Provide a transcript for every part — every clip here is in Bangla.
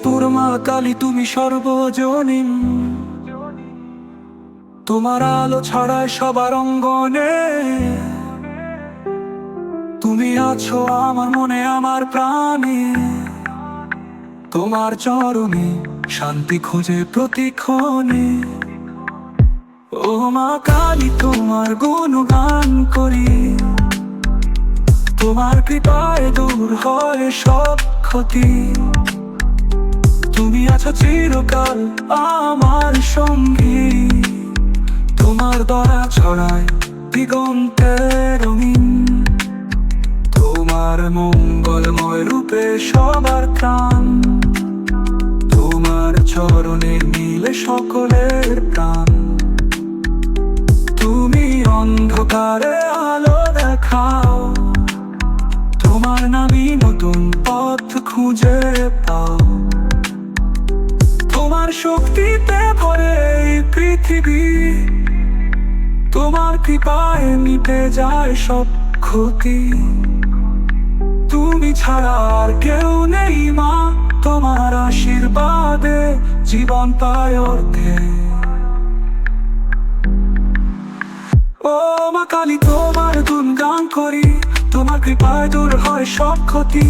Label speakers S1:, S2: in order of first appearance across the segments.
S1: গৌরীপুর মা কালী তুমি সর্বজনীন, তোমার আলো ছড়ায় সবার অঙ্গনে। তুমি আছো আমার মনে আমার প্রাণে, তোমার চরণে শান্তি খোঁজে প্রতিক্ষণে। ও মা কালী তোমার গুণগান করি, তোমার কৃপায় দূর হয় সব ক্ষতি। তুমি আছো চিরকাল আমার সঙ্গী, তোমার দয়া ছড়ায় দিগন্তের রঙিন। তোমার মঙ্গলময় রূপে সবার প্রাণ, তোমার চরণে মিলে সকলের প্রাণ। তুমি অন্ধকারে আলো দেখাও, তোমার নামই নতুন পথ খুঁজে পাও। তোমার শক্তিতে ভরে এই পৃথিবী, তোমার কৃপায় মিটে যায় সব ক্ষতি। তুমি ছাড়া আর কেউ নেই মা, তোমার আশীর্বাদে জীবন পায় অর্থে। ও মা কালী তোমার গুণগান করি, তোমার কৃপায় দূর হয় সব ক্ষতি।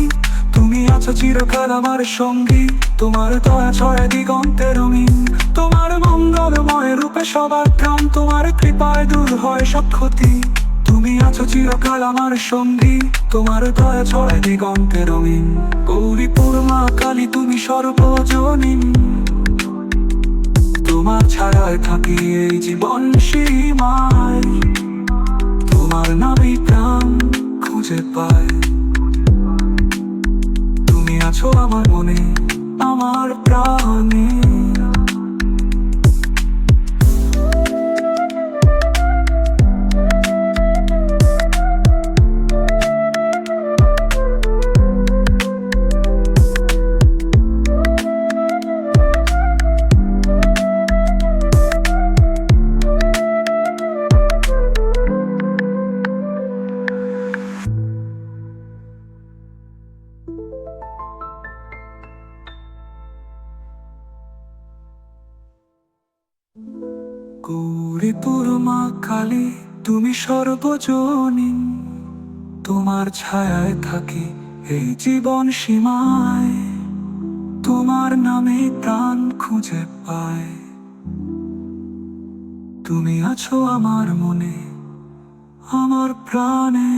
S1: তুমি আছো চিরকাল আমার সঙ্গী, তোমার দয়া ছড়ায় দিগন্তে রঙিন। তোমার মঙ্গলময় রূপে সবার প্রাণ, তোমার কৃপায় দূর হয় সব ক্ষতি। তুমি আছো চিরকাল আমার সঙ্গী, তোমার দয়া ছড়ায় দিগন্তে রঙিন। গৌরীপুর মা কালী তুমি সর্বজনীন, তোমার ছাড়ায় থাকি এই জীবন সীমায়। তোমার নামই প্রাণ খুঁজে পায়, তুমি আছো আমার মনে আমার প্রাণে। গৌরীপুর মা কালী তুমি সর্বজনীন, তোমার ছায়ায় থাকি এই জীবন সীমায়। তোমার নামে প্রাণ খুঁজে পায়, তুমি আছো আমার মনে আমার প্রাণে।